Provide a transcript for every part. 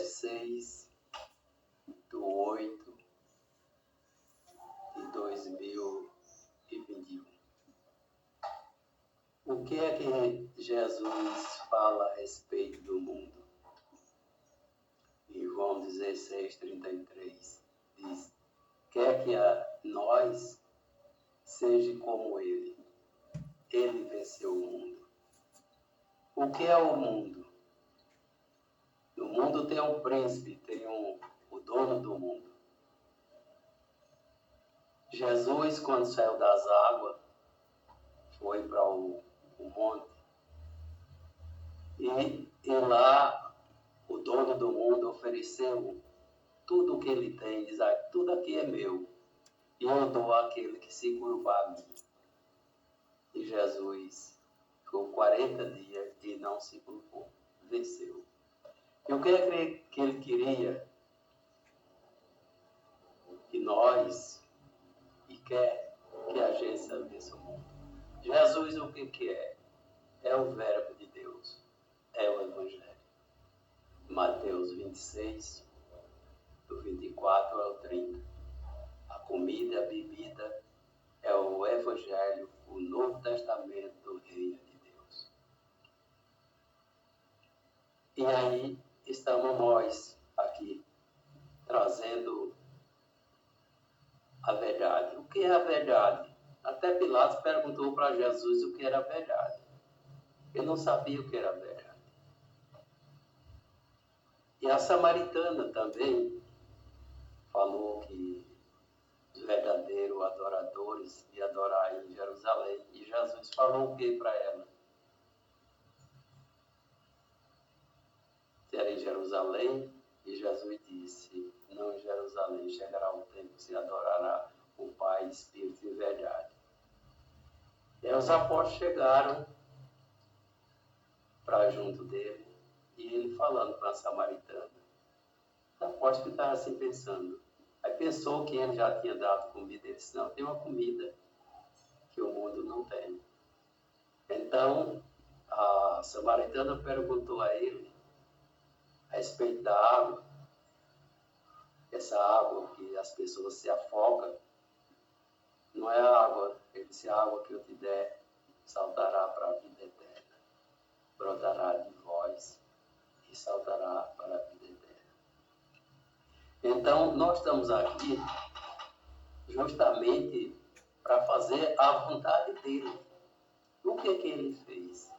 16/8/2021. O que é que Jesus fala a respeito do mundo? Em João 16:33 diz: quer que nós seja como ele. Ele venceu o mundo. O que é o mundo? No mundo tem um príncipe, tem o dono do mundo. Jesus, quando saiu das águas, foi para o monte. E lá, o dono do mundo ofereceu tudo o que ele tem, diz: tudo aqui é meu, e eu dou àquele que se curvar a mim. E Jesus ficou 40 dias e não se curvou, venceu. E o que é que ele queria? Que nós, e quer que a gente salvesse o mundo. Jesus, o que é? É o verbo de Deus, é o Evangelho. Mateus 26, do 24 ao 30. A comida, a bebida é o Evangelho, o Novo Testamento do Reino de Deus. E aí estamos nós aqui, trazendo a verdade. O que é a verdade? Até Pilatos perguntou para Jesus o que era a verdade. Ele não sabia o que era a verdade. E a samaritana também falou que os verdadeiros adoradores iam adorar em Jerusalém. E Jesus falou o que para ela? Se era em Jerusalém, e Jesus disse: não em Jerusalém, chegará o tempo que se adorará o Pai, Espírito e verdade. E aí os apóstolos chegaram para junto dele, e ele falando para a samaritana. Os apóstolos ficaram assim pensando. Aí pensou que ele já tinha dado comida. Ele disse: não, tem uma comida que o mundo não tem. Então, a samaritana perguntou a ele a respeito da água. Essa água que as pessoas se afogam, não é a água. Ele disse: a água que eu te der saltará para a vida eterna. Brotará de vós e saltará para a vida eterna. Então, nós estamos aqui justamente para fazer a vontade dele. O que ele fez?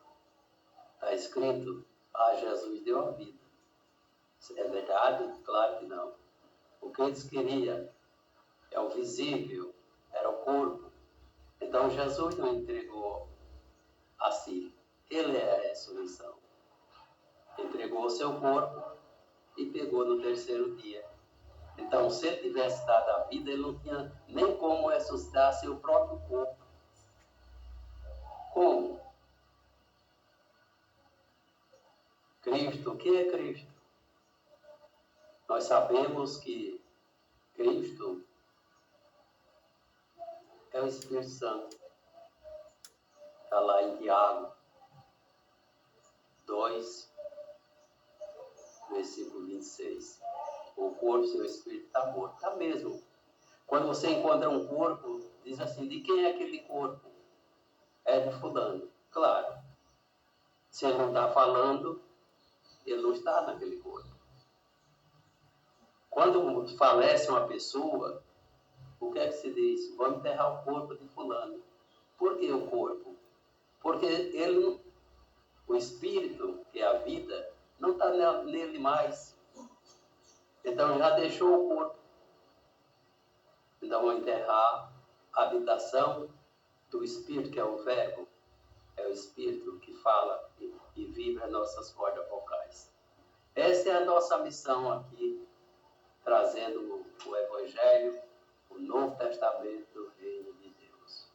Está escrito: Jesus deu a vida. É verdade? Claro que não. O que eles queriam é o visível, era o corpo. Então, Jesus não entregou a si. Ele é a ressurreição. Entregou o seu corpo e pegou no terceiro dia. Então, se ele tivesse dado a vida, ele não tinha nem como ressuscitar seu próprio corpo. Como? Cristo. O que é Cristo? Nós sabemos que Cristo é o Espírito Santo. Está lá em Tiago 2, versículo 26. O corpo sem o Espírito está morto. Está mesmo. Quando você encontra um corpo, diz assim: de quem é aquele corpo? É de fulano. Claro. Se ele não está falando, ele não está naquele corpo. Quando falece uma pessoa, o que é que se diz? Vamos enterrar o corpo de fulano. Por que o corpo? Porque ele, o espírito, que é a vida, não está nele mais. Então já deixou o corpo. Então vamos enterrar a habitação do espírito, que é o verbo. É o espírito que fala e vibra nossas cordas vocais. Essa é a nossa missão aqui, trazendo o Evangelho, o Novo Testamento do Reino de Deus.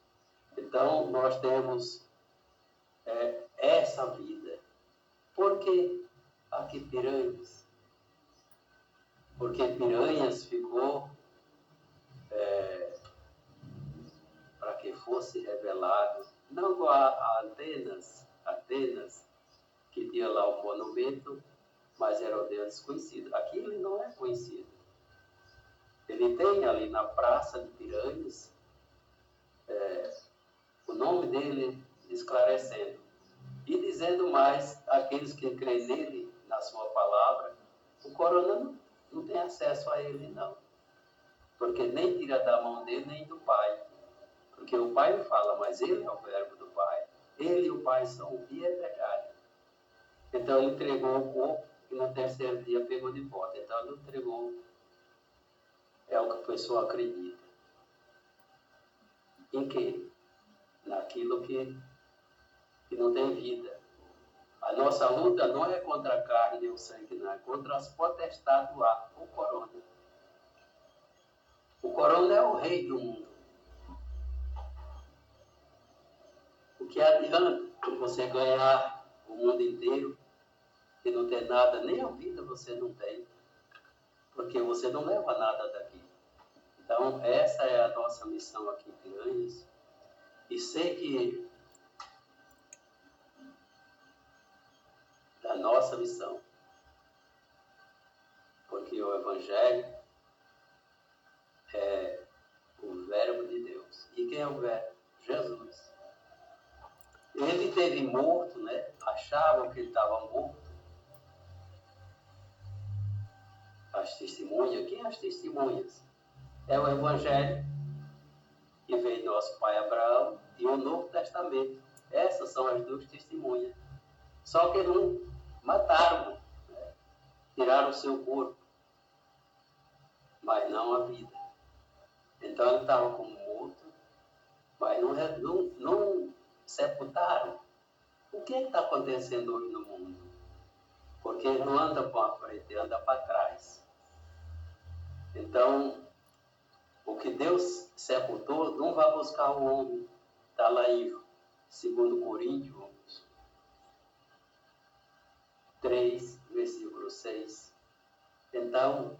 Então, nós temos essa vida. Por que aqui Piranhas? Porque Piranhas ficou para que fosse revelado, não a Atenas, que tinha lá o monumento, mas era o Deus desconhecido. Aqui ele não é conhecido. Ele tem ali na praça de Piranhas o nome dele esclarecendo. E dizendo mais, aqueles que creem nele, na sua palavra, o corona não tem acesso a ele, não. Porque nem tira da mão dele, nem do Pai. Porque o Pai não fala, mas ele é o verbo do Pai. Ele e o Pai são um, e é verdade. Então ele entregou o corpo e no terceiro dia pegou de volta. Então ele entregou. É o que a pessoa acredita. Em quê? Naquilo que não tem vida. A nossa luta não é contra a carne e o sangue, não. É contra as potestades do ar, o corona. O corona é o rei do mundo. O que adianta você ganhar o mundo inteiro e não ter nada, nem a vida você não tem, porque você não leva nada daqui. Então, essa é a nossa missão aqui em Piranhas. E sei que da nossa missão, porque o Evangelho é o verbo de Deus. E quem é o verbo? Jesus. Ele teve morto, né? Achavam que ele estava morto. As testemunhas, quem é as testemunhas? É o Evangelho, que veio do nosso pai Abraão, e o Novo Testamento. Essas são as duas testemunhas. Só que não mataram, né? Tiraram o seu corpo, mas não a vida. Então ele estava como morto, mas não sepultaram. O que está acontecendo hoje no mundo? Porque ele não anda para a frente, ele anda para trás. Então, o que Deus sepultou não vai buscar o homem. Está lá em 2 Coríntios 3, versículo 6. Então,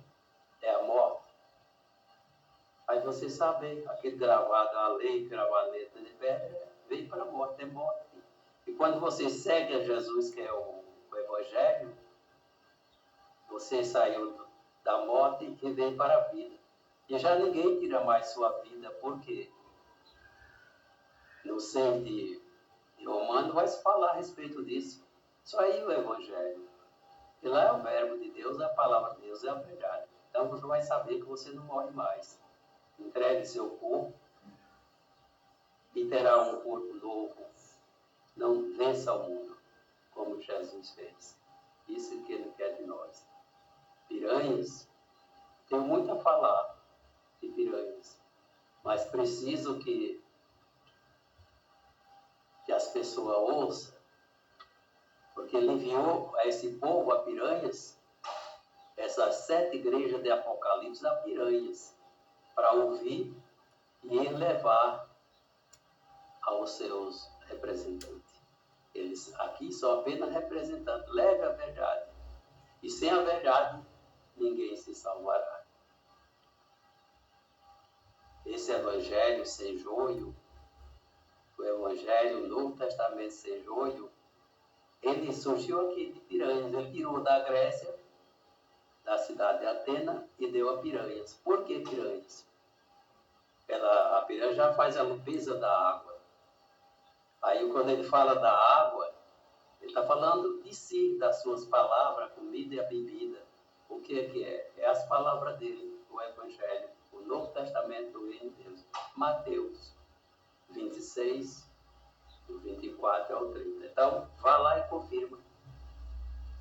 é a morte. Aí você sabe, aquele gravado, a lei, gravaleta de pedra, veio para a morte, é morte. E quando você segue a Jesus, que é o Evangelho, você saiu da morte e veio para a vida. E já ninguém tira mais sua vida, porque no centro de Romano vai se falar a respeito disso. Só aí o Evangelho. E lá é o verbo de Deus, a palavra de Deus é a verdade. Então você vai saber que você não morre mais. Entregue seu corpo e terá um corpo novo. Não vença o mundo, como Jesus fez. Isso que ele quer de nós. Piranhas, tenho muito a falar de Piranhas, mas preciso que as pessoas ouçam, porque ele enviou a esse povo a Piranhas, essas 7 igrejas de Apocalipse a Piranhas, para ouvir e levar aos seus representantes. Eles aqui são apenas representantes. Leve a verdade. E sem a verdade, ninguém se salvará. Esse evangelho sem joio, o evangelho, o Novo Testamento sem joio, ele surgiu aqui de Piranhas. Ele tirou da Grécia, da cidade de Atena, e deu a Piranhas. Por que Piranhas? A Piranha já faz a limpeza da água. Aí quando ele fala da água, ele está falando de si, das suas palavras, a comida e a bebida. O que é? É as palavras dele, o Evangelho, o Novo Testamento do Reino de Deus. Mateus 26, do 24 ao 30. Então, vá lá e confirma.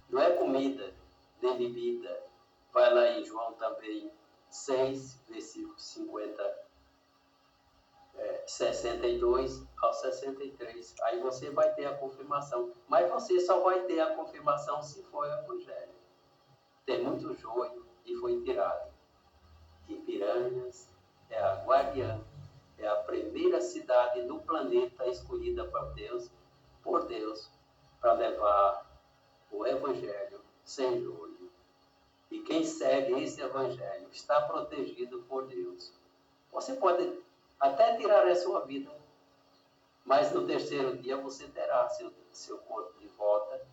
Não é comida, nem bebida. Vai lá em João também 6, versículo 62 ao 63. Aí você vai ter a confirmação. Mas você só vai ter a confirmação se for o Evangelho. Tem muito joio e foi tirado. E Piranhas é a guardiã, é a primeira cidade do planeta escolhida por Deus, para levar o Evangelho sem joio. E quem segue esse Evangelho está protegido por Deus. Você pode até tirar a sua vida, mas no terceiro dia você terá seu corpo de volta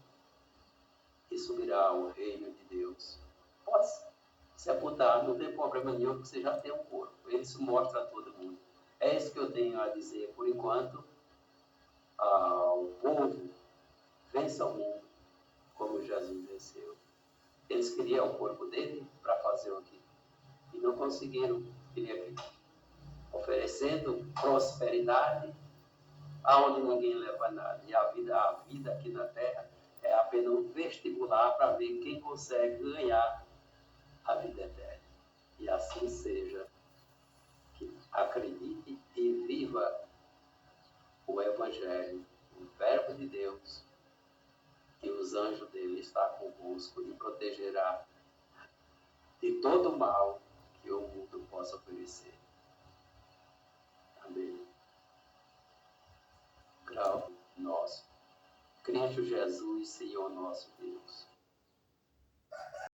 e subirá ao reino de Deus. Pode sepultar, não tem problema nenhum, porque você já tem um corpo. Ele se mostra a todo mundo. É isso que eu tenho a dizer por enquanto. O povo vença o mundo como Jesus venceu. Eles queriam o corpo dele para fazer o quê? E não conseguiram. Queria oferecendo prosperidade aonde ninguém leva nada. E a vida aqui na Terra é apenas um vestibular para ver quem consegue ganhar a vida eterna. E assim seja. Que acredite e viva o Evangelho, o Verbo de Deus, e os anjos dele estão convosco e protegerá de todo mal que o mundo possa oferecer. Amém. Grau nosso. Cristo Jesus, Senhor nosso Deus.